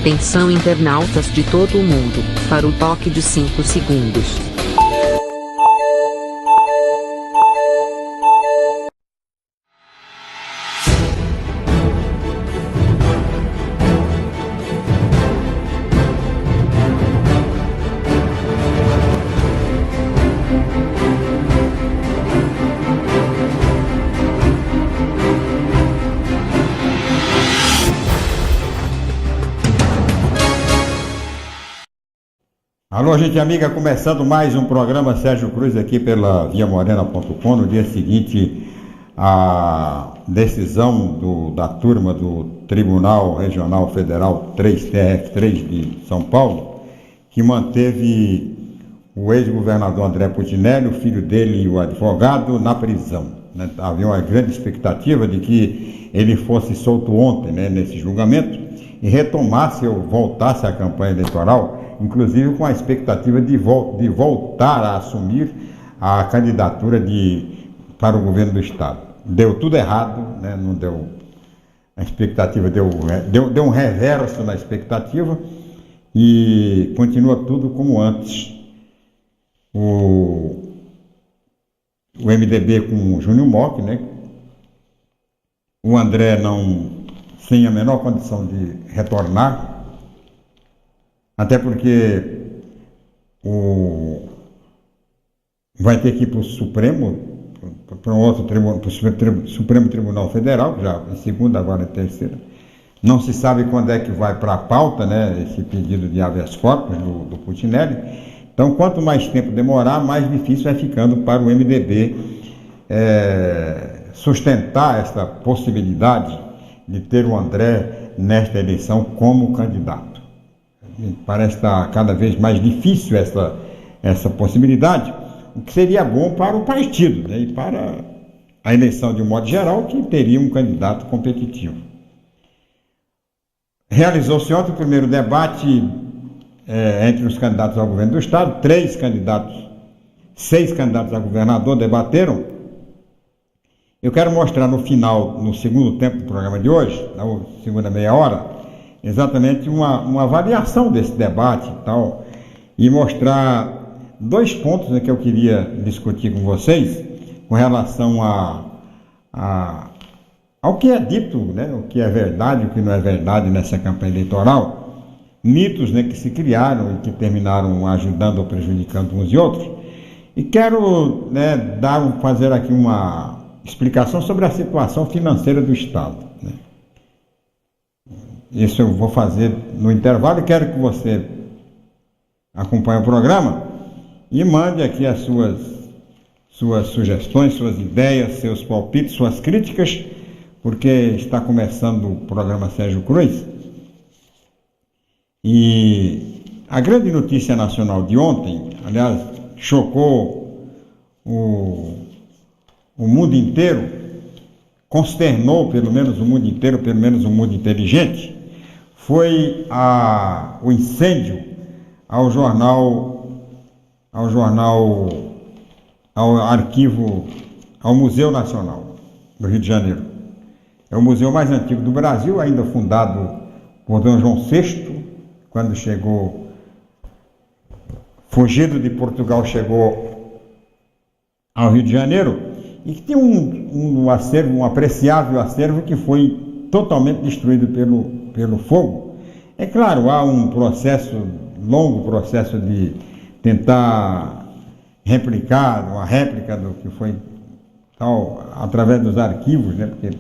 Atenção internautas de todo o mundo, para o toque de 5 segundos. Alô, gente amiga, começando mais um programa Sérgio Cruz aqui pela viamorena.com. No dia seguinte, a decisão da turma do Tribunal Regional Federal 3TF3 de São Paulo, que manteve o ex-governador André Putinelli, o filho dele e o advogado na prisão, né? Havia uma grande expectativa de que ele fosse solto ontem, né, nesse julgamento, e retomasse ou voltasse à campanha eleitoral, inclusive com a expectativa de voltar a assumir a candidatura para o governo do estado. Deu tudo errado, né? Não deu, a expectativa deu um reverso na expectativa e continua tudo como antes. O MDB com o Júnior Mock, né? O André sem a menor condição de retornar, até porque vai ter que ir para o Supremo, para um outro tribunal, para o Supremo Tribunal Federal, já em segunda, agora em terceira. Não se sabe quando é que vai para a pauta, né, esse pedido de habeas corpus do Putinelli. Então, quanto mais tempo demorar, mais difícil vai ficando para o MDB sustentar essa possibilidade de ter o André nesta eleição como candidato. Parece estar cada vez mais difícil essa possibilidade, o que seria bom para o partido, né, e para a eleição de um modo geral, que teria um candidato competitivo. Realizou-se ontem o primeiro debate entre os candidatos ao governo do estado. 6 candidatos a governador debateram. Eu quero mostrar no final, no segundo tempo do programa de hoje, na segunda meia hora, exatamente uma avaliação desse debate e tal, e mostrar 2 pontos, né, que eu queria discutir com vocês com relação ao que é dito, né, o que é verdade, o que não é verdade nessa campanha eleitoral, mitos, né, que se criaram e que terminaram ajudando ou prejudicando uns e outros. E quero, né, fazer aqui uma explicação sobre a situação financeira do Estado, né? Isso eu vou fazer no intervalo e quero que você acompanhe o programa e mande aqui as suas sugestões, suas ideias, seus palpites, suas críticas, porque está começando o programa Sérgio Cruz. E a grande notícia nacional de ontem, aliás, chocou o mundo inteiro, consternou pelo menos o mundo inteiro, pelo menos o mundo inteligente, foi o incêndio ao Museu Nacional do Rio de Janeiro. É o museu mais antigo do Brasil, ainda fundado por Dom João VI, quando chegou, fugido de Portugal, chegou ao Rio de Janeiro, e que tem um apreciável acervo que foi totalmente destruído pelo fogo. É claro, há um longo processo de tentar replicar, uma réplica do que foi tal, através dos arquivos, né, porque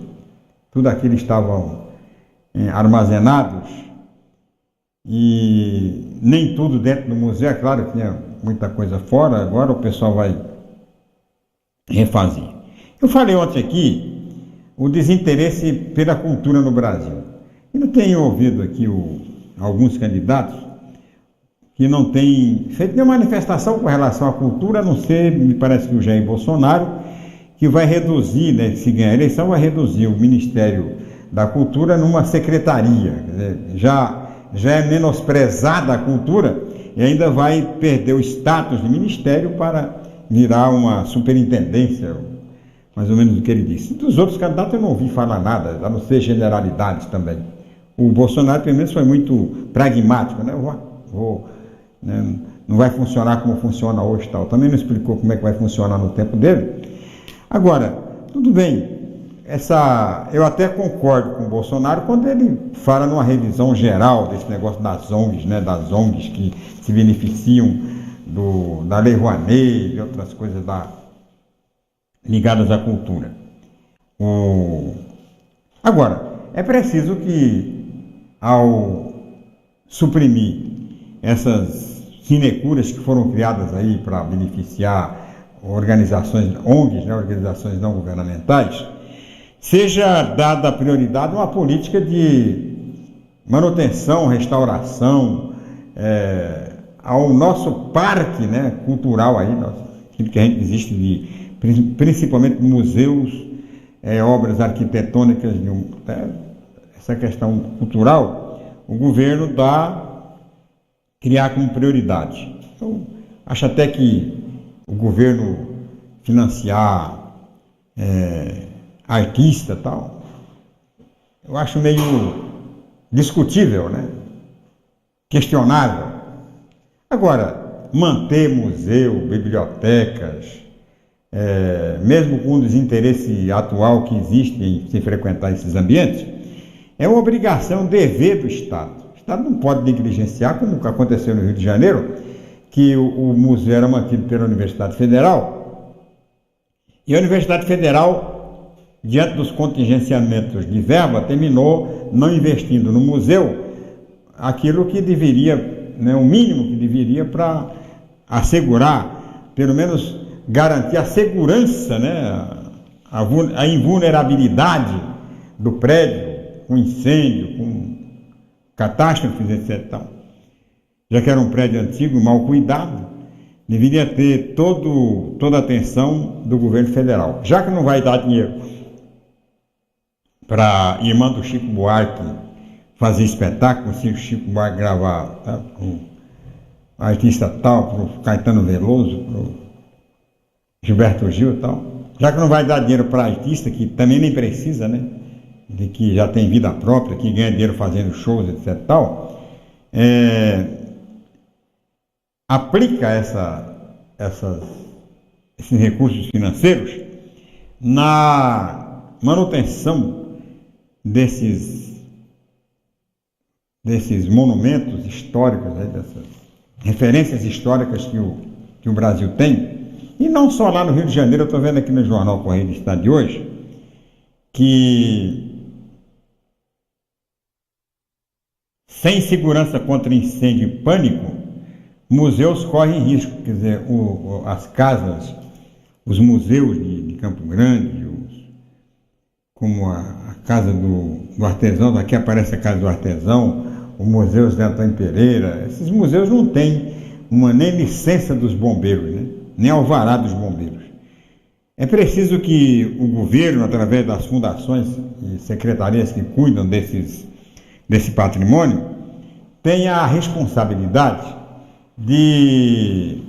tudo aquilo estavam armazenados, e nem tudo dentro do museu, é claro, tinha muita coisa fora. Agora o pessoal vai refazer. Eu falei ontem aqui o desinteresse pela cultura no Brasil. Eu tenho ouvido aqui alguns candidatos que não têm feito nenhuma manifestação com relação à cultura, a não ser, me parece que o Jair Bolsonaro, que vai reduzir, né, se ganhar a eleição, vai reduzir o Ministério da Cultura numa secretaria. Quer dizer, já é menosprezada a cultura e ainda vai perder o status de ministério para virar uma superintendência, mais ou menos o que ele disse. Dos outros candidatos eu não ouvi falar nada, a não ser generalidades também. O Bolsonaro, pelo menos, foi muito pragmático, né? Né? Não vai funcionar como funciona hoje, tal. Também não explicou como é que vai funcionar no tempo dele. Agora, tudo bem. Eu até concordo com o Bolsonaro quando ele fala numa revisão geral desse negócio das ONGs, né? Das ONGs que se beneficiam da Lei Rouanet e outras coisas ligadas à cultura. Agora, é preciso que, ao suprimir essas sinecuras que foram criadas aí para beneficiar organizações, ONGs, né, organizações não governamentais, seja dada prioridade a uma política de manutenção, restauração ao nosso parque, né, cultural aí, aquilo que a gente existe principalmente museus, obras arquitetônicas, essa questão cultural, o governo criar como prioridade. Então, acho até que o governo financiar artista e tal, eu acho meio discutível, né? Questionável. Agora, manter museu, bibliotecas, mesmo com o desinteresse atual que existe em se frequentar esses ambientes, é uma obrigação, dever do Estado. O Estado não pode negligenciar, como aconteceu no Rio de Janeiro, que o museu era mantido pela Universidade Federal, e a Universidade Federal, diante dos contingenciamentos de verba, terminou não investindo no museu aquilo que deveria, né, o mínimo que deveria para assegurar, pelo menos garantir a segurança, né, a invulnerabilidade do prédio, com incêndio, com catástrofes, etc. Já que era um prédio antigo, mal cuidado, deveria ter toda a atenção do governo federal. Já que não vai dar dinheiro para a irmã do Chico Buarque fazer espetáculo, se o Chico Buarque gravar, tá, com o artista tal, para o Caetano Veloso, para o Gilberto Gil e tal, já que não vai dar dinheiro para artista, que também nem precisa, né, de que já tem vida própria, que ganha dinheiro fazendo shows, etc. tal, aplica esses recursos financeiros na manutenção desses monumentos históricos, né, dessas referências históricas que o Brasil tem. E não só lá no Rio de Janeiro, eu estou vendo aqui no Jornal Correio do Estado de hoje, que sem segurança contra incêndio e pânico, museus correm risco. Quer dizer, as casas, os museus de Campo Grande, como a casa do artesão, daqui aparece a casa do artesão, o Museu Zé Antônio Pereira, esses museus não têm nem licença dos bombeiros, né? Nem alvará dos bombeiros. É preciso que o governo, através das fundações e secretarias que cuidam desse patrimônio, tenha a responsabilidade de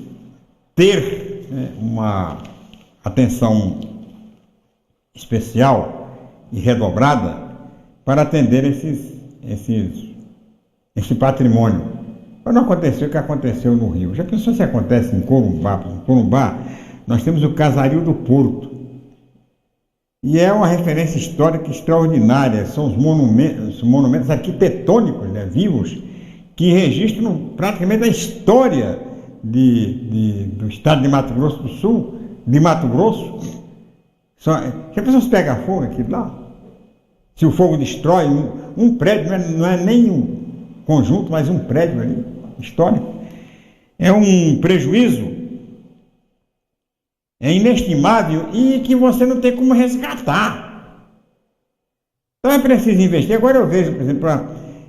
ter, né, uma atenção especial e redobrada para atender esse patrimônio. Para não acontecer o que aconteceu no Rio. Já pensou se acontece em Corumbá? Em Corumbá, nós temos o Casario do Porto. E é uma referência histórica extraordinária. São os monumentos arquitetônicos, né, vivos, que registram praticamente a história do estado de Mato Grosso do Sul, de Mato Grosso. Já pensou se pega fogo aqui lá? Se o fogo destrói um prédio, não é nem um conjunto, mas um prédio ali, histórico. É um prejuízo, é inestimável e que você não tem como resgatar. Então é preciso investir. Agora eu vejo, por exemplo,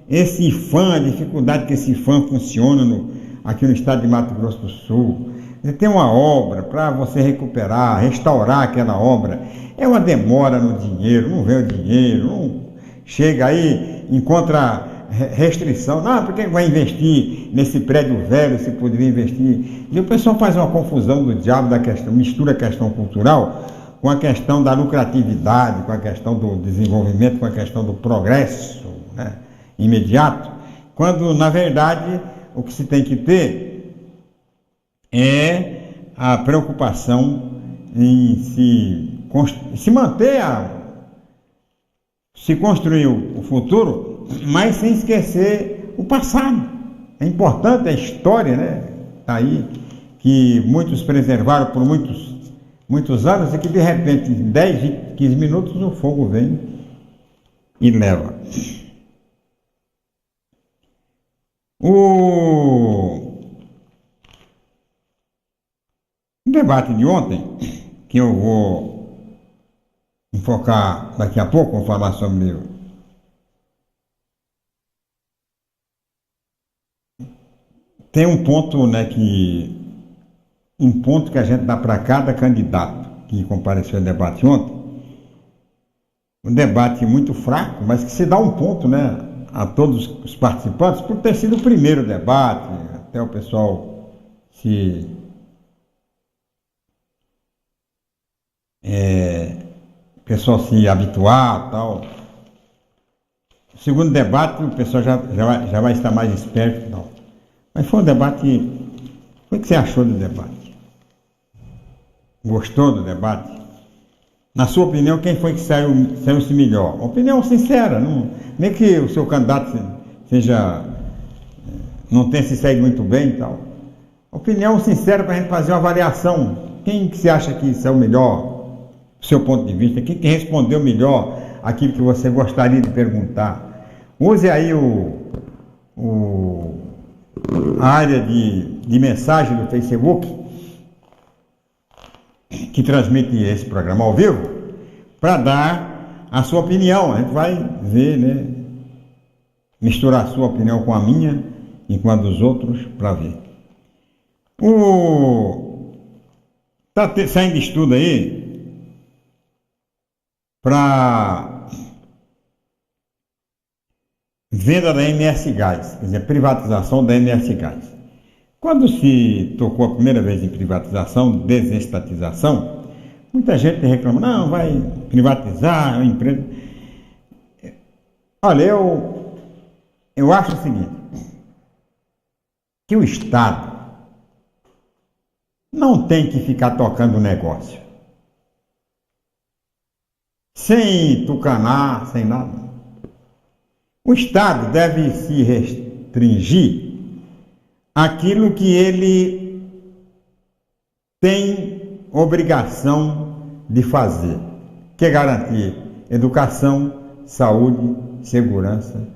esse IPHAN, a dificuldade que esse IPHAN funciona aqui no estado de Mato Grosso do Sul. Você tem uma obra para você recuperar, restaurar aquela obra. É uma demora no dinheiro, não vem o dinheiro, não chega aí, encontra restrição. Não, por que vai investir nesse prédio velho se poderia investir? E o pessoal faz uma confusão do diabo da questão, mistura a questão cultural com a questão da lucratividade, com a questão do desenvolvimento, com a questão do progresso, né? imediato, quando na verdade o que se tem que ter é a preocupação em se manter, se construir o futuro, mas sem esquecer o passado. É importante a história, né? Tá aí, que muitos preservaram por muitos anos e que de repente, em 10, 20, 15 minutos, o fogo vem e leva. O debate de ontem, que eu vou enfocar daqui a pouco, vou falar sobre tem um ponto, né, um ponto que a gente dá para cada candidato que compareceu ao debate ontem, um debate muito fraco, mas que se dá um ponto, né, a todos os participantes, por ter sido o primeiro debate, até o pessoal se habituar, tal. O segundo debate, o pessoal já vai estar mais esperto, tal. Mas foi um debate. O que você achou do debate? Gostou do debate? Na sua opinião, quem foi que saiu-se melhor? Opinião sincera, nem que o seu candidato não tenha se saído muito bem e tal. Opinião sincera para a gente fazer uma avaliação. Quem que você acha que saiu melhor, do seu ponto de vista? Quem que respondeu melhor aquilo que você gostaria de perguntar? Use aí a área de mensagem do Facebook, que transmite esse programa ao vivo, para dar a sua opinião. A gente vai ver, né? Misturar a sua opinião com a minha e com a dos outros para ver. Está saindo estudo aí para venda da MS Gás, quer dizer, privatização da MS Gás. Quando se tocou a primeira vez em privatização, desestatização, muita gente reclama, não, vai privatizar a empresa. Olha, eu acho o seguinte, que o Estado não tem que ficar tocando o negócio, sem tucanar, sem nada. O Estado deve se restringir àquilo que ele tem obrigação de fazer, que é garantir educação, saúde, segurança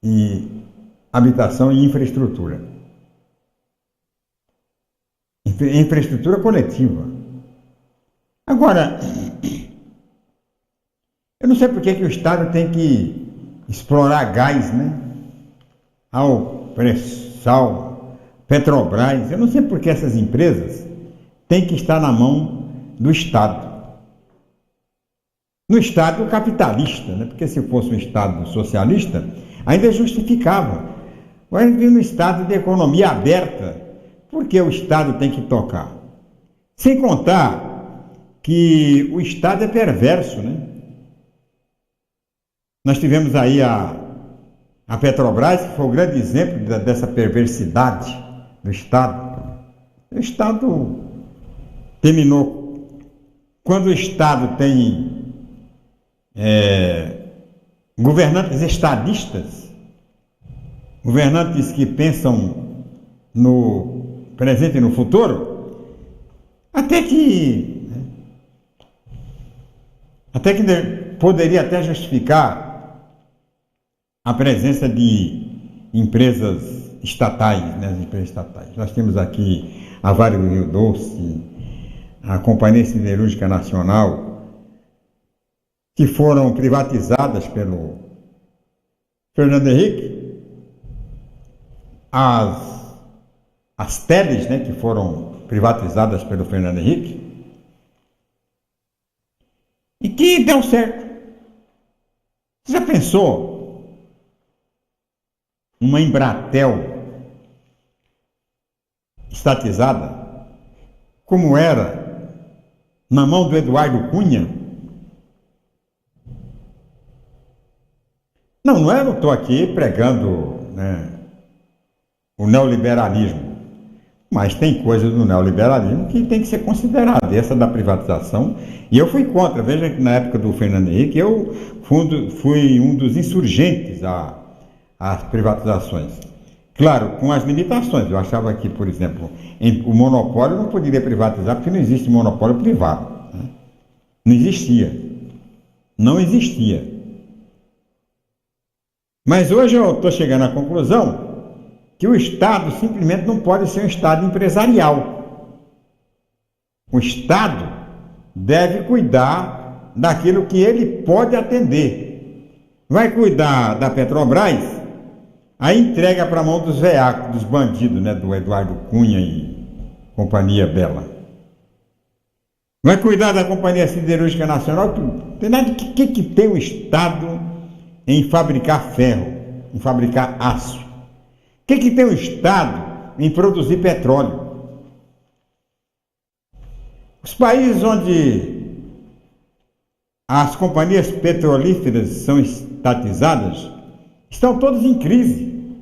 e habitação e infraestrutura. Infraestrutura coletiva. Agora, eu não sei por que o Estado tem que explorar gás, né? Ao pré-sal, Petrobras. Eu não sei por que essas empresas têm que estar na mão do Estado. No Estado capitalista, né? Porque se fosse um Estado socialista, ainda justificava. Agora vive no Estado de economia aberta. Por que o Estado tem que tocar? Sem contar que o Estado é perverso, né? Nós tivemos aí a Petrobras, que foi o grande exemplo dessa perversidade do Estado. O Estado terminou. Quando o Estado tem governantes estadistas, governantes que pensam no presente e no futuro, até que poderia até justificar a presença de empresas estatais, né, as empresas estatais. Nós temos aqui a Vale do Rio Doce, a Companhia Siderúrgica Nacional, que foram privatizadas pelo Fernando Henrique, as Teles, né, que foram privatizadas pelo Fernando Henrique, e que deu certo. Você já pensou uma Embratel estatizada, como era na mão do Eduardo Cunha? Não estou aqui pregando, né, o neoliberalismo, mas tem coisas do neoliberalismo que tem que ser considerada, essa da privatização, e eu fui contra. Veja que na época do Fernando Henrique eu fui um dos insurgentes às privatizações. Claro, com as limitações. Eu achava que, por exemplo, o monopólio não poderia privatizar porque não existe monopólio privado, né? Não existia. Não existia. Mas hoje eu estou chegando à conclusão que o Estado simplesmente não pode ser um Estado empresarial. O Estado deve cuidar daquilo que ele pode atender. Vai cuidar da Petrobras, aí entrega para a mão dos veacos, dos bandidos, né, do Eduardo Cunha e companhia bela. Vai cuidar da Companhia Siderúrgica Nacional. Tem nada. O que tem o Estado em fabricar ferro, em fabricar aço? O que tem o Estado em produzir petróleo? Os países onde as companhias petrolíferas são estatizadas estão todos em crise.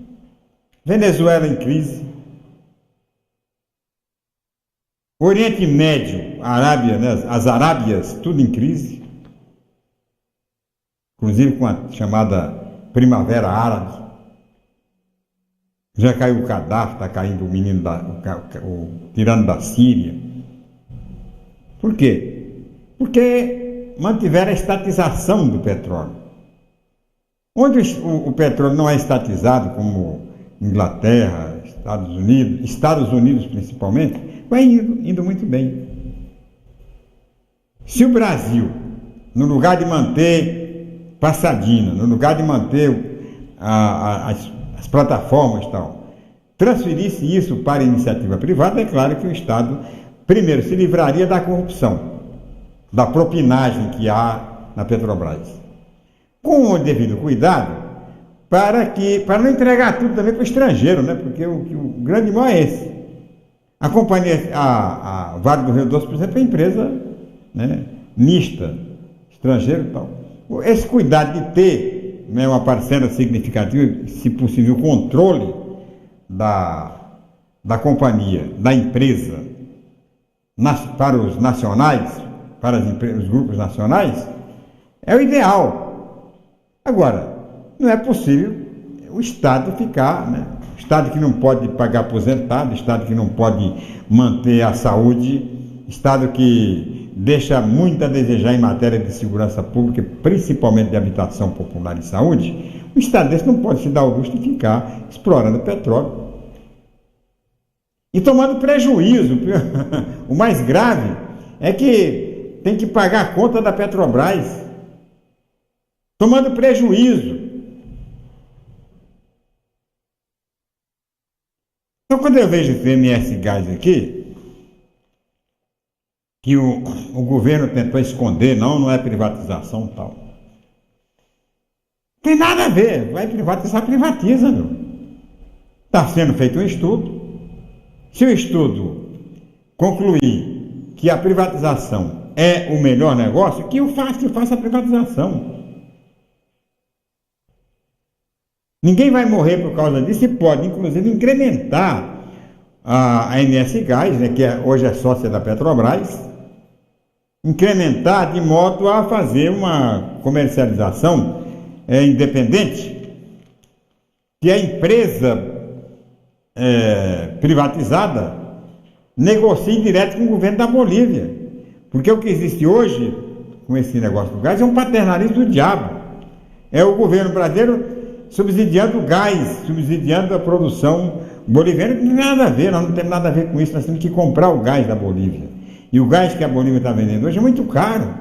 Venezuela em crise. Oriente Médio, Arábia, né, as Arábias, tudo em crise. Inclusive com a chamada Primavera Árabe. Já caiu o Gaddafi, está caindo o menino, o tirano da Síria. Por quê? Porque mantiveram a estatização do petróleo. Onde o petróleo não é estatizado, como Inglaterra, Estados Unidos principalmente, vai indo muito bem. Se o Brasil, no lugar de manter Passadina, no lugar de manter as plataformas e tal, transferisse isso para a iniciativa privada, é claro que o Estado, primeiro, se livraria da corrupção, da propinagem que há na Petrobras. Com o devido cuidado, para não entregar tudo também para o estrangeiro, né? Porque o grande mal é esse. A companhia, a Vale do Rio Doce, por exemplo, é empresa, né, mista, estrangeiro e tal. Esse cuidado de ter, né, uma parcela significativa, se possível, controle da companhia, da empresa, para os nacionais, para os grupos nacionais, é o ideal. Agora, não é possível o Estado ficar, né? O Estado que não pode pagar aposentado, Estado que não pode manter a saúde, Estado que deixa muito a desejar em matéria de segurança pública, principalmente de habitação popular e saúde. O Estado desse não pode se dar o luxo de ficar explorando petróleo e tomando prejuízo. O mais grave é que tem que pagar a conta da Petrobras, tomando prejuízo. Então, quando eu vejo esse MS Gás aqui, que o governo tentou esconder, não é privatização e tal. Tem nada a ver, vai privatizar, privatiza, meu. Está sendo feito um estudo. Se o estudo concluir que a privatização é o melhor negócio, que faça a privatização. Ninguém vai morrer por causa disso e pode, inclusive, incrementar a MS Gás, né, que hoje é sócia da Petrobras, incrementar de modo a fazer uma comercialização independente, que a empresa privatizada negocie direto com o governo da Bolívia. Porque o que existe hoje, com esse negócio do gás, é um paternalismo do diabo. É o governo brasileiro subsidiando o gás, subsidiando a produção boliviana, que não tem nada a ver, nós não temos nada a ver com isso, nós temos que comprar o gás da Bolívia. E o gás que a Bolívia está vendendo hoje é muito caro.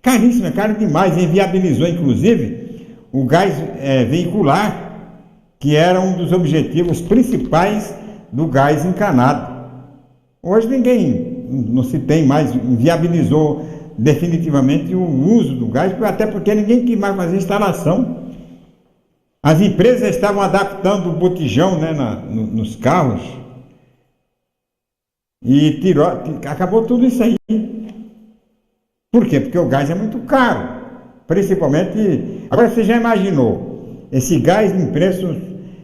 Caríssimo, é caro demais. Inviabilizou, inclusive, o gás veicular, que era um dos objetivos principais do gás encanado. Hoje não se tem mais, inviabilizou definitivamente o uso do gás, até porque ninguém quis mais fazer instalação. As empresas estavam adaptando o botijão, né, nos carros e acabou tudo isso aí. Por quê? Porque o gás é muito caro. Principalmente, agora você já imaginou, esse gás em preços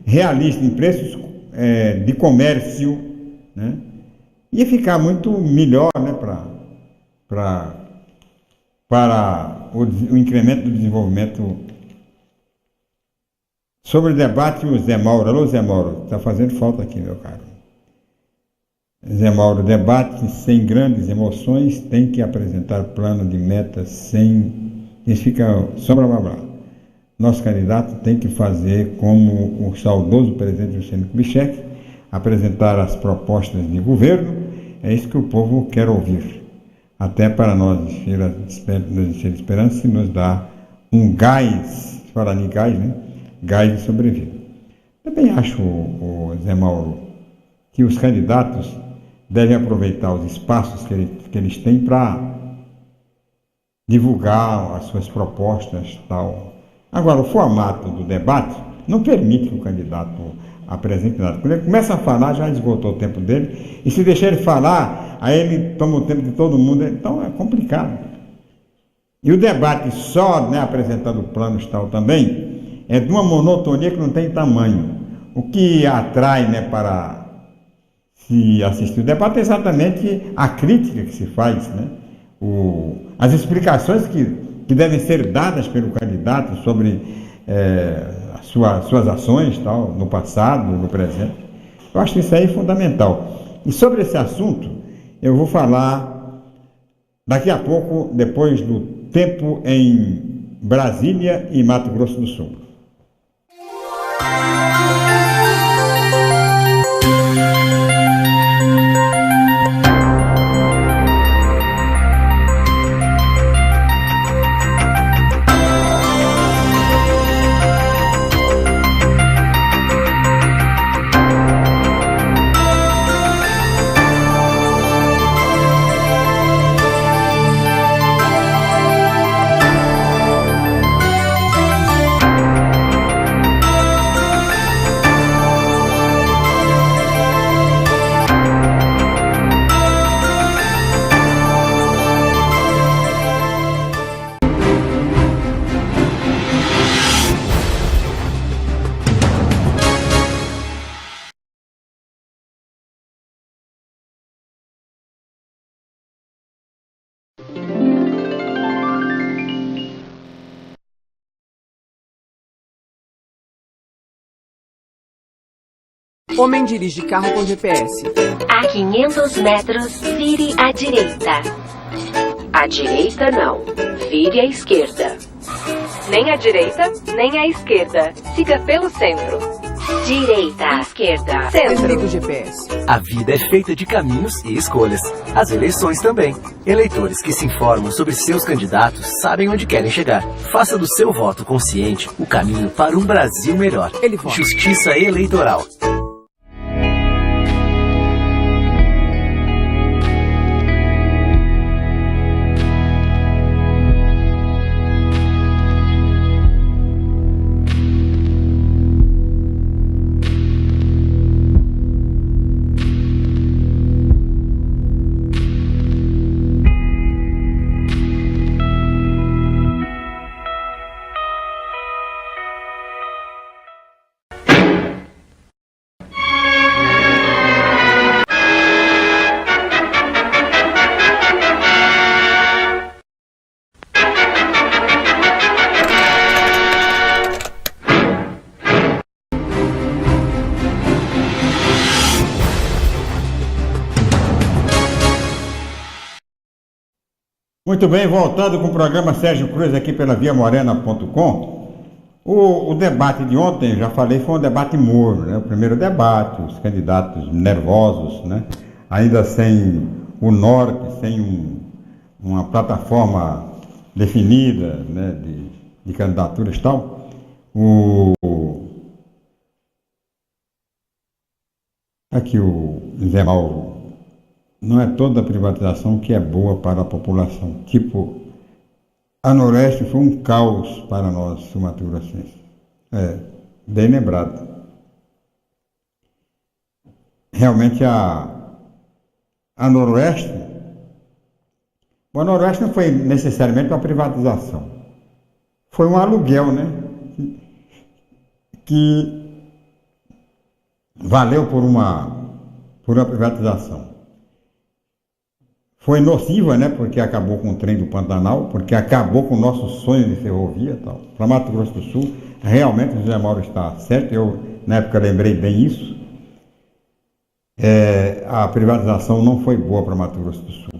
realistas, em preços de comércio, né? Ia ficar muito melhor, né, para o incremento do desenvolvimento. Sobre o debate, o Zé Mauro. Alô, Zé Mauro, está fazendo falta aqui, meu caro. Zé Mauro, debate sem grandes emoções, tem que apresentar plano de metas sem... Isso fica só blá blá blá. Nosso candidato tem que fazer como o saudoso presidente Juscelino Kubitschek, apresentar as propostas de governo. É isso que o povo quer ouvir. Até para nós, encher esperança, nos dá um gás, falar em gás, né? Gás de sobrevida. Também acho, o Zé Mauro, que os candidatos devem aproveitar os espaços que eles têm para divulgar as suas propostas, tal. Agora, o formato do debate não permite que o candidato apresente nada. Quando ele começa a falar, já esgotou o tempo dele, e se deixar ele falar, aí ele toma o tempo de todo mundo, então é complicado. E o debate só, né, apresentando planos e tal também, é de uma monotonia que não tem tamanho. O que atrai, né, para se assistir o debate é exatamente a crítica que se faz, né? As explicações que devem ser dadas pelo candidato sobre suas ações, tal, no passado, no presente. Eu acho isso aí fundamental. E sobre esse assunto, eu vou falar daqui a pouco, depois do tempo em Brasília e Mato Grosso do Sul. Homem dirige carro com GPS. A 500 metros, vire à direita. À direita não, vire à esquerda. Nem à direita, nem à esquerda. Siga pelo centro. Direita, esquerda, Desliga Centro. o GPS. A vida é feita de caminhos e escolhas. As eleições também. Eleitores que se informam sobre seus candidatos sabem onde querem chegar. Faça do seu voto consciente o caminho para um Brasil melhor. Ele vota. Justiça Eleitoral. Muito bem, voltando com o programa Sérgio Cruz aqui pela viamorena.com. O debate de ontem, já falei, foi um debate morno, né? O primeiro debate, os candidatos nervosos, né? Ainda sem o norte, sem uma plataforma definida, né? de candidaturas e tal. Aqui o Zé Mauro. Não é toda a privatização que é boa para a população. Tipo, a Noroeste foi um caos para nós, sul-mato-grossenses. Bem lembrado. Realmente a Noroeste... Bom, a Noroeste não foi necessariamente uma privatização. foi um aluguel, né? Que valeu por uma privatização. Foi nociva, né? Porque acabou com o trem do Pantanal, porque acabou com o nosso sonho de ferrovia e tal. Para Mato Grosso do Sul, realmente o José Mauro está certo, eu na época lembrei bem isso. A privatização não foi boa para Mato Grosso do Sul.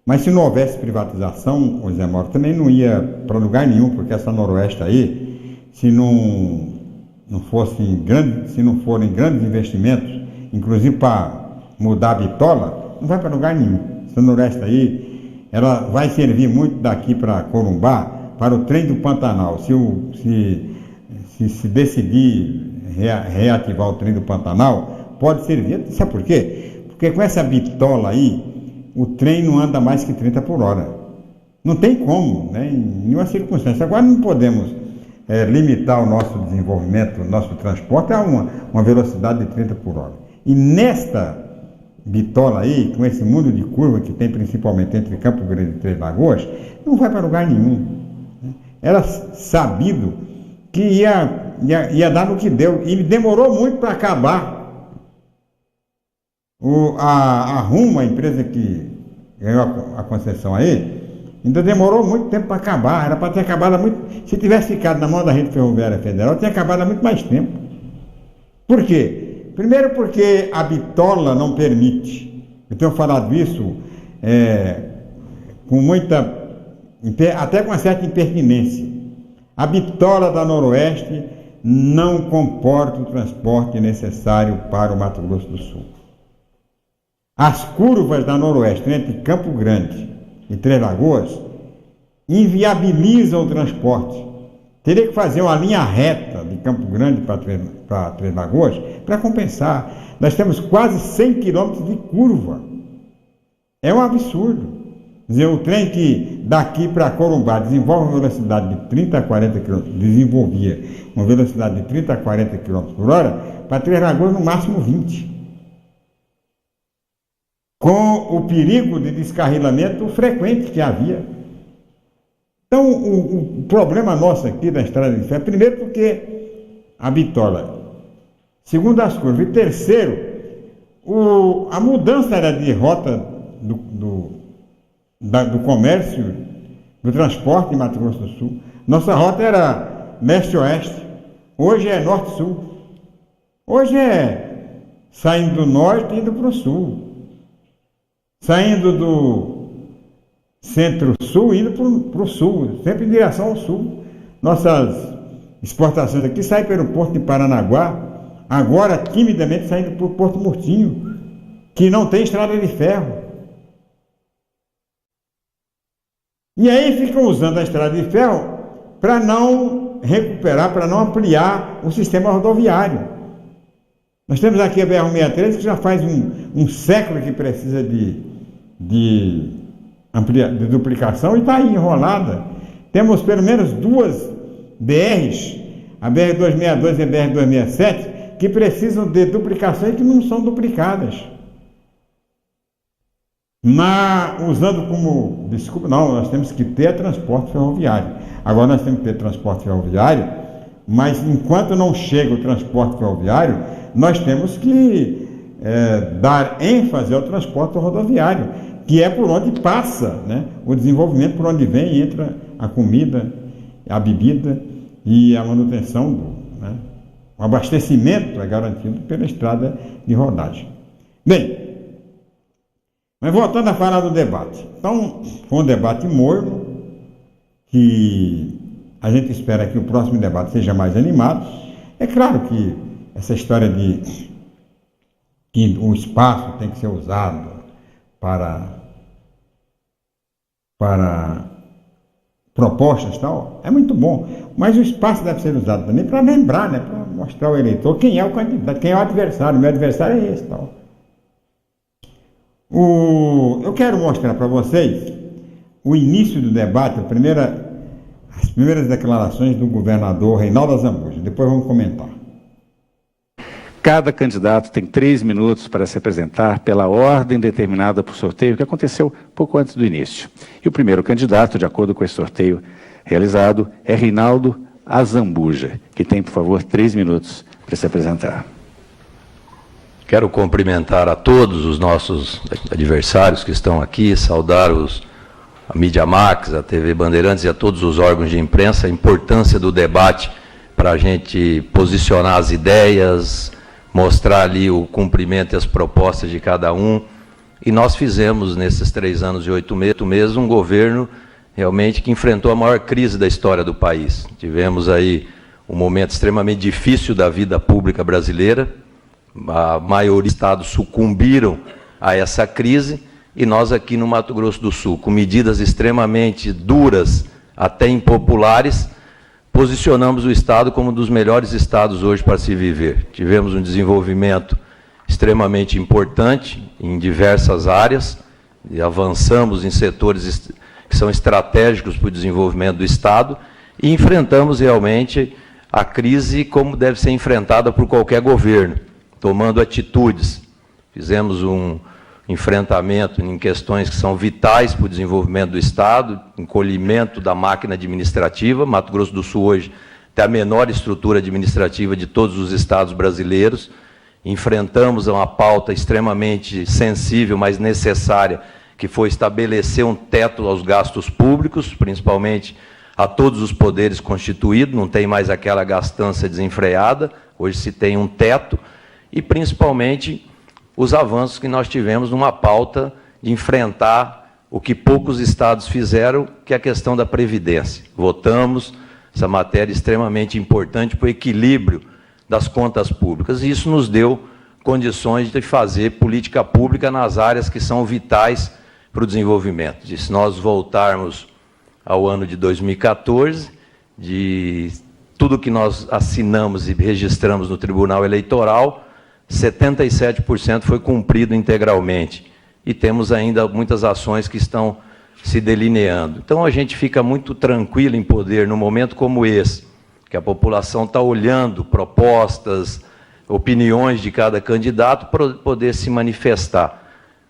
Mas se não houvesse privatização, o José Mauro também não ia para lugar nenhum, porque essa Noroeste aí, se não forem grandes investimentos, inclusive para mudar a bitola, não vai para lugar nenhum. Essa Noroeste aí, ela vai servir muito daqui para Corumbá, para o trem do Pantanal. Se decidir reativar o trem do Pantanal, pode servir. Sabe por quê? Porque com essa bitola aí, o trem não anda mais que 30 por hora. Não tem como, né? Em nenhuma circunstância. Agora não podemos limitar o nosso desenvolvimento, o nosso transporte a uma velocidade de 30 por hora. E nesta bitola aí, com esse mundo de curva que tem principalmente entre Campo Grande e Três Lagoas, não vai para lugar nenhum. Era sabido que ia dar no que deu. E demorou muito para acabar. A Rumo, a empresa que ganhou a concessão aí, ainda demorou muito tempo para acabar. Era para ter acabado muito. Se tivesse ficado na mão da Rede Ferroviária Federal, tinha acabado há muito mais tempo. Por quê? Primeiro porque a bitola não permite. Eu tenho falado isso com até com uma certa impertinência. A bitola da Noroeste não comporta o transporte necessário para o Mato Grosso do Sul. As curvas da Noroeste, entre Campo Grande e Três Lagoas, inviabilizam o transporte. Teria que fazer uma linha reta de Campo Grande para Três Lagoas para compensar. Nós temos quase 100 quilômetros de curva. É um absurdo. Quer dizer, o trem que daqui para Corumbá desenvolve uma velocidade de 30 a 40 km, desenvolvia uma velocidade de 30 a 40 km por hora, para Três Lagoas no máximo 20. Com o perigo de descarrilamento frequente que havia. Então, o problema nosso aqui da Estrada de Ferro, primeiro porque a bitola, segundo as curvas, e terceiro, a mudança era de rota do comércio, do transporte em Mato Grosso do Sul. Nossa rota era leste-oeste, hoje é norte-sul. Hoje é saindo do norte e indo para o sul. Saindo do centro-sul, indo para o sul, sempre em direção ao sul. Nossas exportações aqui saem pelo Porto de Paranaguá, agora timidamente saindo para o Porto Murtinho, que não tem estrada de ferro. E aí ficam usando a estrada de ferro para não recuperar, para não ampliar o sistema rodoviário. Nós temos aqui a BR-163, que já faz um século que precisa de duplicação e está aí enrolada. Temos pelo menos duas BRs, a BR-262 e a BR-267, que precisam de duplicação e que não são duplicadas. Usando como desculpa, não, nós temos que ter transporte ferroviário. Agora nós temos que ter transporte ferroviário, mas enquanto não chega o transporte ferroviário, nós temos que dar ênfase ao transporte rodoviário, que é por onde passa, né, o desenvolvimento, por onde vem e entra a comida, a bebida e a manutenção, o abastecimento é garantido pela estrada de rodagem. Bem, mas voltando a falar do debate. Então, foi um debate morno, que a gente espera que o próximo debate seja mais animado. É claro que essa história de que o espaço tem que ser usado para propostas e tal, é muito bom. Mas o espaço deve ser usado também para lembrar, né, para mostrar ao eleitor quem é o candidato, quem é o adversário. O meu adversário é esse, tal. Eu quero mostrar para vocês o início do debate, as primeiras declarações do governador Reinaldo Azambuja. Depois vamos comentar. Cada candidato tem 3 minutos para se apresentar pela ordem determinada por sorteio, que aconteceu pouco antes do início. E o primeiro candidato, de acordo com esse sorteio, realizado é Reinaldo Azambuja, que tem, por favor, 3 minutos para se apresentar. Quero cumprimentar a todos os nossos adversários que estão aqui, saudar a Mídia Max, a TV Bandeirantes e a todos os órgãos de imprensa, a importância do debate para a gente posicionar as ideias, mostrar ali o cumprimento e as propostas de cada um. E nós fizemos, nesses 3 anos e 8 meses, um governo realmente que enfrentou a maior crise da história do país. Tivemos aí um momento extremamente difícil da vida pública brasileira, a maioria dos estados sucumbiram a essa crise, e nós aqui no Mato Grosso do Sul, com medidas extremamente duras, até impopulares, posicionamos o estado como um dos melhores estados hoje para se viver. Tivemos um desenvolvimento extremamente importante em diversas áreas, e avançamos em setores que são estratégicos para o desenvolvimento do estado, e enfrentamos realmente a crise como deve ser enfrentada por qualquer governo, tomando atitudes. Fizemos um enfrentamento em questões que são vitais para o desenvolvimento do estado, encolhimento da máquina administrativa. Mato Grosso do Sul hoje tem a menor estrutura administrativa de todos os estados brasileiros. Enfrentamos uma pauta extremamente sensível, mas necessária, que foi estabelecer um teto aos gastos públicos, principalmente a todos os poderes constituídos, não tem mais aquela gastança desenfreada, hoje se tem um teto, e principalmente os avanços que nós tivemos numa pauta de enfrentar o que poucos estados fizeram, que é a questão da Previdência. Votamos essa matéria extremamente importante para o equilíbrio das contas públicas, e isso nos deu condições de fazer política pública nas áreas que são vitais para o desenvolvimento. E se nós voltarmos ao ano de 2014, de tudo que nós assinamos e registramos no Tribunal Eleitoral, 77% foi cumprido integralmente. E temos ainda muitas ações que estão se delineando. Então, a gente fica muito tranquilo em poder, num momento como esse, que a população está olhando propostas, opiniões de cada candidato, para poder se manifestar.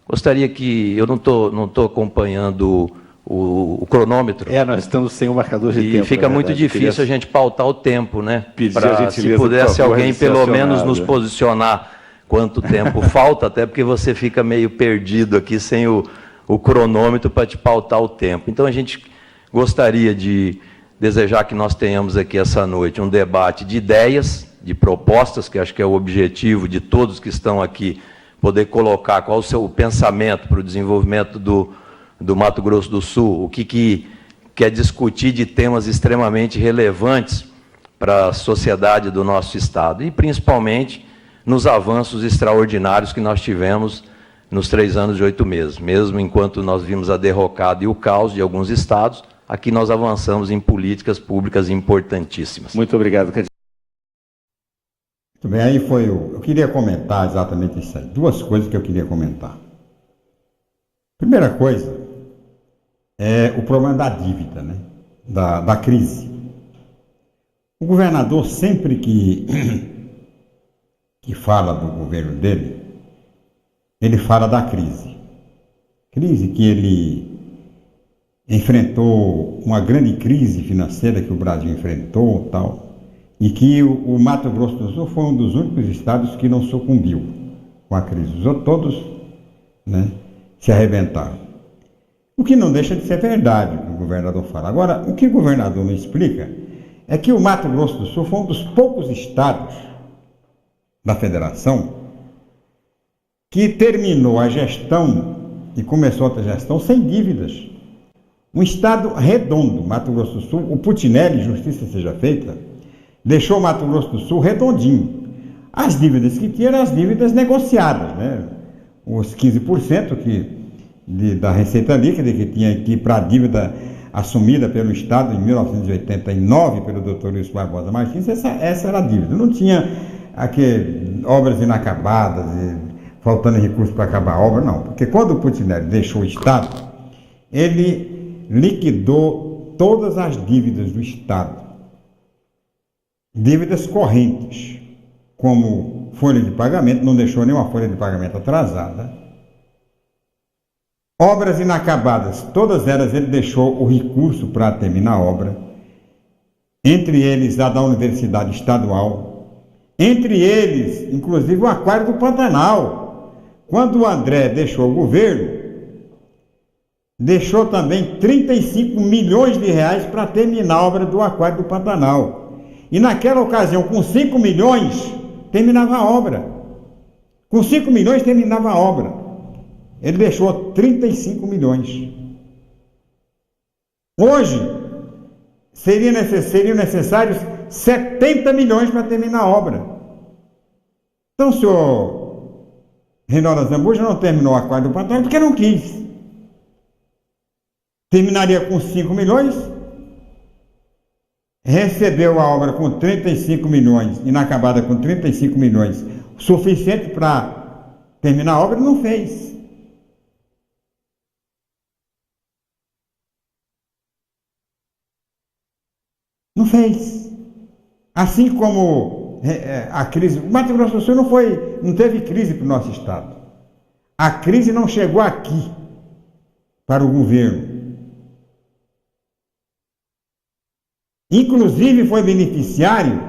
Gostaria que... Eu não estou acompanhando o cronômetro. Nós estamos sem o marcador de tempo. E fica muito difícil a gente pautar o tempo, né? Para, se pudesse alguém, pelo menos, nos posicionar quanto tempo falta, até porque você fica meio perdido aqui sem o cronômetro para te pautar o tempo. Então, a gente gostaria de desejar que nós tenhamos aqui essa noite um debate de ideias, de propostas, que acho que é o objetivo de todos que estão aqui, poder colocar qual o seu pensamento para o desenvolvimento do Mato Grosso do Sul, o que quer discutir de temas extremamente relevantes para a sociedade do nosso estado, e principalmente nos avanços extraordinários que nós tivemos nos 3 anos e 8 meses. Mesmo enquanto nós vimos a derrocada e o caos de alguns estados, aqui nós avançamos em políticas públicas importantíssimas. Muito obrigado, candidato. Muito bem, aí foi eu queria comentar exatamente isso aí. 2 coisas que eu queria comentar. Primeira coisa é o problema da dívida, né? Da crise. O governador, sempre que fala do governo dele, ele fala da crise. Crise que ele enfrentou, uma grande crise financeira que o Brasil enfrentou, tal, e que o Mato Grosso do Sul foi um dos únicos estados que não sucumbiu com a crise. Os outros todos, né, se arrebentaram. O que não deixa de ser verdade o que o governador fala. Agora, o que o governador não explica é que o Mato Grosso do Sul foi um dos poucos estados da federação que terminou a gestão e começou outra gestão sem dívidas. Um estado redondo, Mato Grosso do Sul. O Putinelli, justiça seja feita, deixou o Mato Grosso do Sul redondinho. As dívidas que tinha eram as dívidas negociadas, né? Os 15% da receita líquida que tinha aqui para a dívida assumida pelo Estado em 1989 pelo Dr. Luiz Barbosa Martins, essa era a dívida. Não tinha obras inacabadas, faltando recursos para acabar a obra, não. Porque quando o Putinelli deixou o Estado, ele liquidou todas as dívidas do Estado. Dívidas correntes, como folha de pagamento, não deixou nenhuma folha de pagamento atrasada. Obras inacabadas, todas elas ele deixou o recurso para terminar a obra, entre eles a da Universidade Estadual, entre eles, inclusive, o Aquário do Pantanal. Quando o André deixou o governo, deixou também 35 milhões de reais para terminar a obra do Aquário do Pantanal. E naquela ocasião, com 5 milhões, terminava a obra. Com 5 milhões terminava a obra. Ele deixou 35 milhões. Hoje, seriam necessários 70 milhões para terminar a obra. Então, o senhor Reinaldo Azambuja não terminou o Aquário do Pantanal porque não quis. Terminaria com 5 milhões, recebeu a obra com 35 milhões, inacabada com 35 milhões, suficiente para terminar a obra, não fez. Não fez. Assim como a crise, o Mato Grosso do Sul não teve crise para o nosso estado. A crise não chegou aqui, para o governo. Inclusive foi beneficiário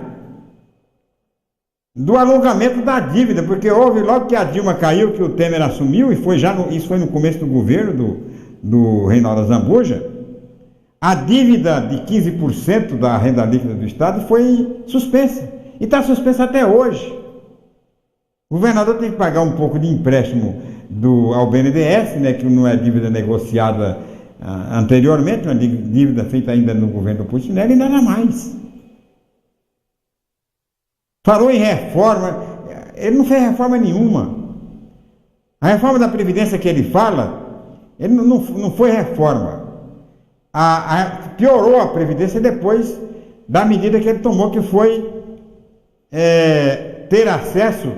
do alongamento da dívida, porque houve, logo que a Dilma caiu, que o Temer assumiu, e isso foi no começo do governo do Reinaldo Azambuja, a dívida de 15% da renda líquida do Estado foi suspensa, e está suspensa até hoje. O governador tem que pagar um pouco de empréstimo ao BNDES, né, que não é dívida negociada anteriormente, uma dívida feita ainda no governo do Putinelli, e nada mais. Falou em reforma, ele não fez reforma nenhuma. A reforma da Previdência que ele fala, ele não foi reforma. Piorou a Previdência depois da medida que ele tomou, que foi ter acesso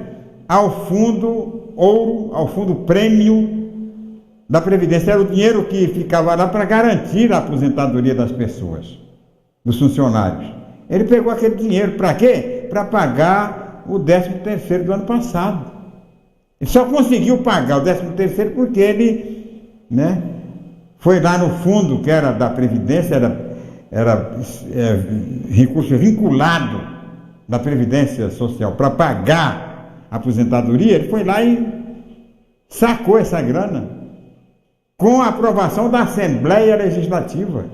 ao fundo ouro, ao fundo prêmio da Previdência. Era o dinheiro que ficava lá para garantir a aposentadoria das pessoas, dos funcionários. Ele pegou aquele dinheiro para quê? Para pagar o 13º do ano passado. Ele só conseguiu pagar o 13º porque ele, foi lá no fundo que era da Previdência, era recurso vinculado da Previdência Social para pagar a aposentadoria. Ele foi lá e sacou essa grana com a aprovação da Assembleia Legislativa.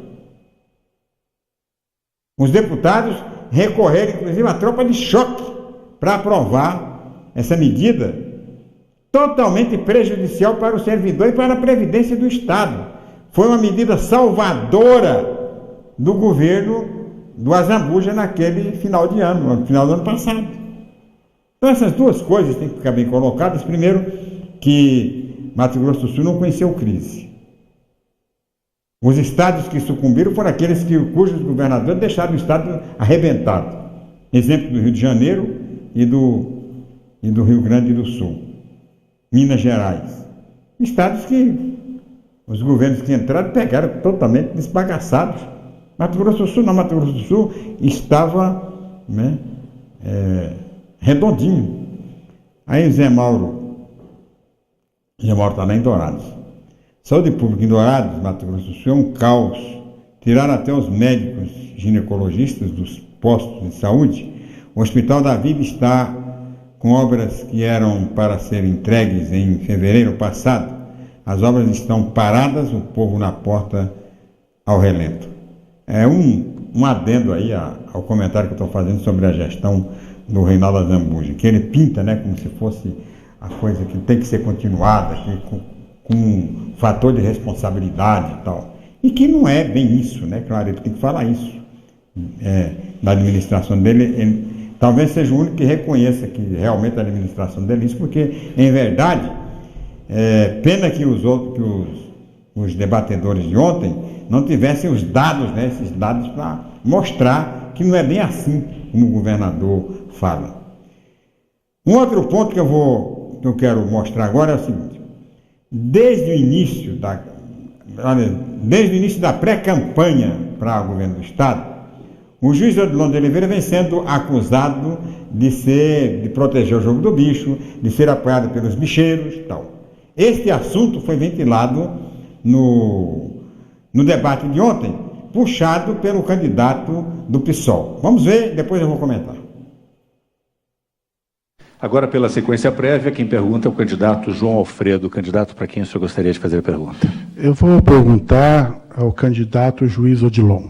Os deputados recorreram, inclusive, à tropa de choque para aprovar essa medida totalmente prejudicial para o servidor e para a Previdência do Estado. Foi uma medida salvadora do governo do Azambuja naquele final de ano, no final do ano passado. Então essas duas coisas têm que ficar bem colocadas. Primeiro, que Mato Grosso do Sul não conheceu crise. Os estados que sucumbiram foram aqueles cujos governadores deixaram o estado arrebentado. Exemplo do Rio de Janeiro e do Rio Grande do Sul. Minas Gerais. Estados que os governos que entraram pegaram totalmente desbagaçados. Mato Grosso do Sul, não, Mato Grosso do Sul estava redondinho. Aí Zé Mauro está lá em Dourados. Saúde pública em Dourados, Mato Grosso do Sul, é um caos. Tiraram até os médicos ginecologistas dos postos de saúde. O Hospital da Vida está com obras que eram para serem entregues em fevereiro passado. As obras estão paradas, o povo na porta ao relento. É um adendo aí ao comentário que eu estou fazendo sobre a gestão do Reinaldo Azambuja, que ele pinta, como se fosse a coisa que tem que ser continuada, com um fator de responsabilidade e tal. E que não é bem isso, Claro, ele tem que falar isso. Da administração dele, talvez seja o único que reconheça que realmente a administração dele é isso, porque, em verdade, pena que os debatedores de ontem não tivessem os dados, esses dados para mostrar que não é bem assim como o governador fala. Um outro ponto que eu quero mostrar agora é o seguinte: desde o início da pré-campanha para o governo do Estado, o juiz Odilon de Oliveira vem sendo acusado de proteger o jogo do bicho, de ser apoiado pelos bicheiros e tal. Este assunto foi ventilado no debate de ontem, puxado pelo candidato do PSOL. Vamos ver, depois eu vou comentar. Agora, pela sequência prévia, quem pergunta é o candidato João Alfredo. Candidato, para quem o senhor gostaria de fazer a pergunta? Eu vou perguntar ao candidato Juiz Odilon.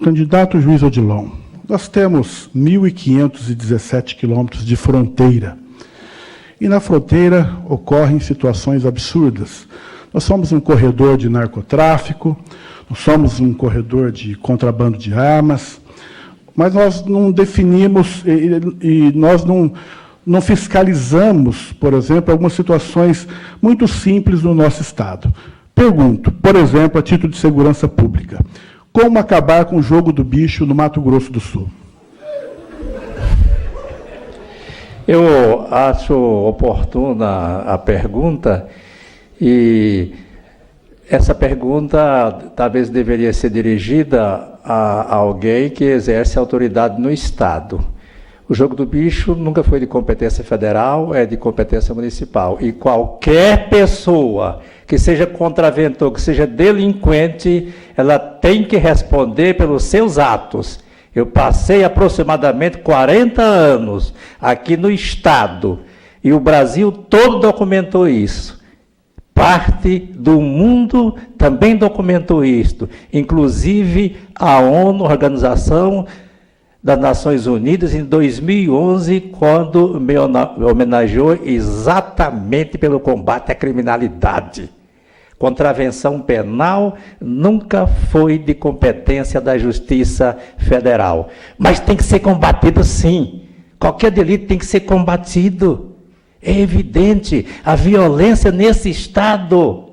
Candidato Juiz Odilon, nós temos 1.517 quilômetros de fronteira. E na fronteira ocorrem situações absurdas. Nós somos um corredor de narcotráfico, nós somos um corredor de contrabando de armas, mas nós não definimos e nós não fiscalizamos, por exemplo, algumas situações muito simples no nosso Estado. Pergunto, por exemplo, a título de segurança pública, como acabar com o jogo do bicho no Mato Grosso do Sul? Eu acho oportuna a pergunta, e essa pergunta talvez deveria ser dirigida a alguém que exerce autoridade no Estado. O jogo do bicho nunca foi de competência federal, é de competência municipal. E qualquer pessoa que seja contraventor, que seja delinquente, ela tem que responder pelos seus atos. Eu passei aproximadamente 40 anos aqui no Estado, e o Brasil todo documentou isso. Parte do mundo também documentou isto, inclusive a ONU, a Organização das Nações Unidas, em 2011, quando me homenageou exatamente pelo combate à criminalidade. Contravenção penal nunca foi de competência da Justiça Federal, mas tem que ser combatido sim. Qualquer delito tem que ser combatido. É evidente, a violência nesse Estado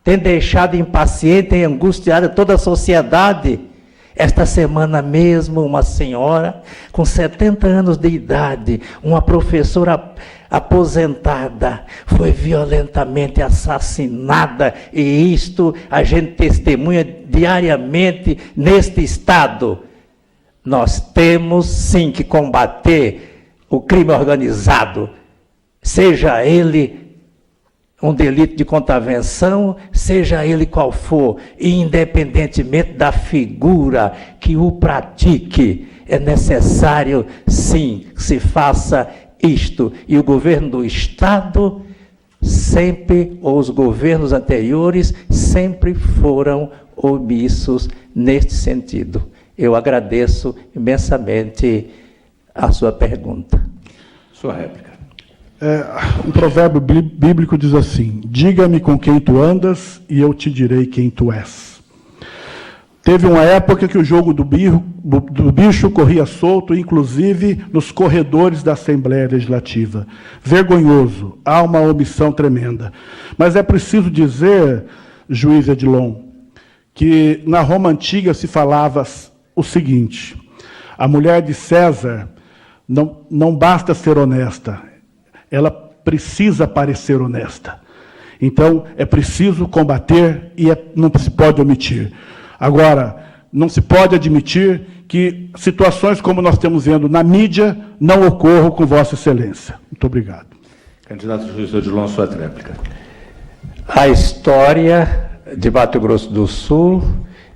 tem deixado impaciente e angustiada toda a sociedade. Esta semana mesmo, uma senhora com 70 anos de idade, uma professora aposentada, foi violentamente assassinada, e isto a gente testemunha diariamente neste Estado. Nós temos sim que combater o crime organizado, seja ele um delito de contravenção, seja ele qual for, e independentemente da figura que o pratique, é necessário sim que se faça isto. E o governo do Estado sempre, ou os governos anteriores, sempre foram omissos neste sentido. Eu agradeço imensamente a sua pergunta. Sua réplica. Um provérbio bíblico diz assim: diga-me com quem tu andas e eu te direi quem tu és. Teve uma época que o jogo do bicho corria solto, inclusive nos corredores da Assembleia Legislativa. Vergonhoso, há uma omissão tremenda. Mas é preciso dizer, juiz Odilon, que na Roma Antiga se falava o seguinte: a mulher de César não basta ser honesta, ela precisa parecer honesta. Então, é preciso combater e não se pode omitir. Agora, não se pode admitir que situações como nós estamos vendo na mídia não ocorram com Vossa Excelência. Muito obrigado. Candidato juiz Odilon, sua réplica. A história de Mato Grosso do Sul,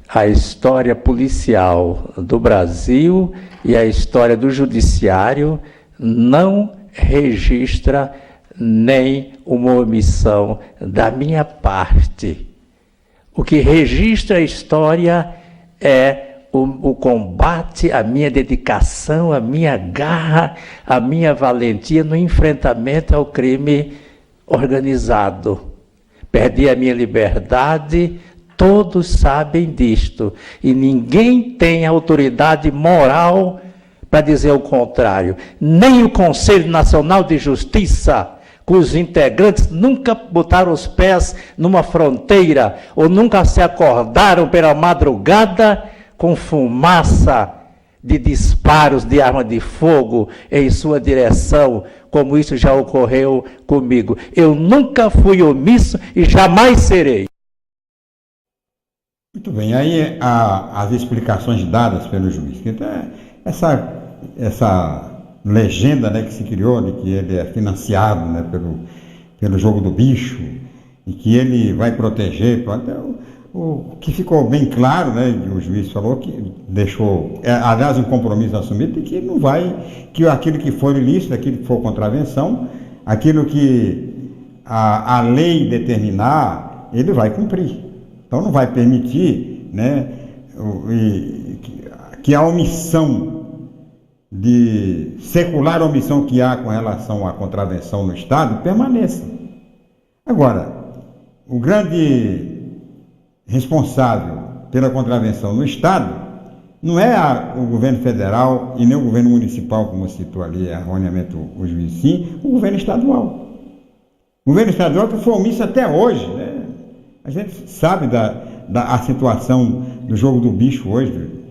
a história policial do Brasil e a história do judiciário não registra nem uma omissão da minha parte. O que registra a história é o combate, a minha dedicação, a minha garra, a minha valentia no enfrentamento ao crime organizado. Perdi a minha liberdade, todos sabem disto, e ninguém tem autoridade moral para dizer o contrário. Nem o Conselho Nacional de Justiça, cujos integrantes nunca botaram os pés numa fronteira, ou nunca se acordaram pela madrugada com fumaça de disparos de arma de fogo em sua direção, como isso já ocorreu comigo. Eu nunca fui omisso e jamais serei. Muito bem, aí as explicações dadas pelo juiz. Então, essa legenda, né, que se criou de que ele é financiado, né, pelo jogo do bicho, e que ele vai proteger. O que ficou bem claro, né, o juiz falou que deixou, aliás, um compromisso assumido de que não vai, que aquilo que for ilícito, aquilo que for contravenção, aquilo que a lei determinar, ele vai cumprir. Então não vai permitir, né, que a omissão de secular omissão que há com relação à contravenção no Estado permaneça. Agora, o grande responsável pela contravenção no Estado não é o governo federal e nem o governo municipal, como citou ali erroneamente o juiz, sim, o governo estadual. O governo estadual que foi omisso até hoje, né? A gente sabe da situação do jogo do bicho hoje,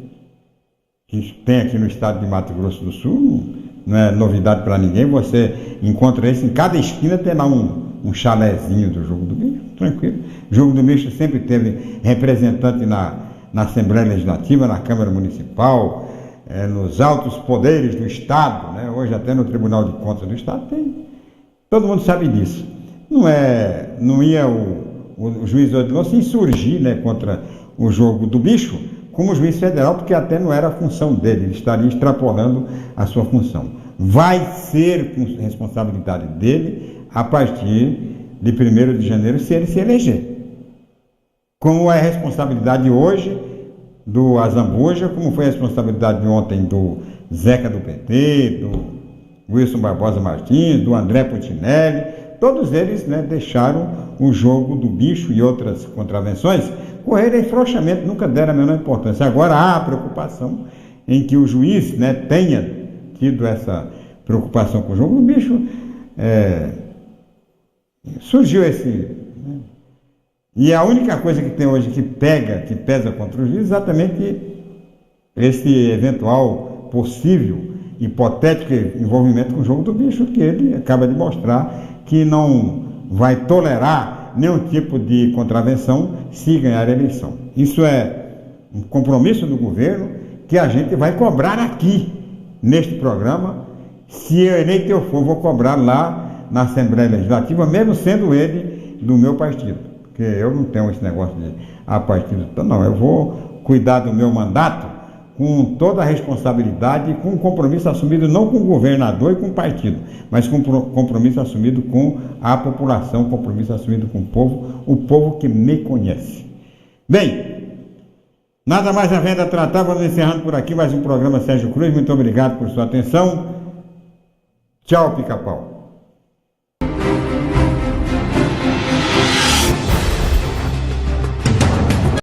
que tem aqui no estado de Mato Grosso do Sul, não é novidade para ninguém, você encontra isso em cada esquina, tem lá um chalézinho do jogo do bicho, tranquilo. O jogo do bicho sempre teve representante na Assembleia Legislativa, na Câmara Municipal, nos altos poderes do Estado, né? Hoje até no Tribunal de Contas do Estado tem. Todo mundo sabe disso. Não ia o juiz Odilon se insurgir, né, contra o jogo do bicho como juiz federal, porque até não era a função dele, ele estaria extrapolando a sua função. Vai ser responsabilidade dele a partir de 1º de janeiro, se ele se eleger. Como é a responsabilidade hoje do Azambuja, como foi a responsabilidade de ontem do Zeca do PT, do Wilson Barbosa Martins, do André Putinelli, todos eles, né, deixaram o jogo do bicho e outras contravenções correrem frouxamente, nunca deram a menor importância. Agora há a preocupação em que o juiz, né, tenha tido essa preocupação com o jogo do bicho, surgiu esse... Né, e a única coisa que tem hoje que pesa contra o juiz é exatamente esse eventual possível, hipotético envolvimento com o jogo do bicho, que ele acaba de mostrar que não vai tolerar nenhum tipo de contravenção se ganhar a eleição. Isso é um compromisso do governo que a gente vai cobrar aqui, neste programa. Se eleito eu for, vou cobrar lá na Assembleia Legislativa, mesmo sendo ele do meu partido. Porque eu não tenho esse negócio de partido. Não, eu vou cuidar do meu mandato com toda a responsabilidade, com um compromisso assumido não com o governador e com o partido, mas com um compromisso assumido com a população, compromisso assumido com o povo que me conhece. Bem, nada mais havendo a tratar, vamos encerrando por aqui mais um programa Sérgio Cruz. Muito obrigado por sua atenção. Tchau, Pica-Pau.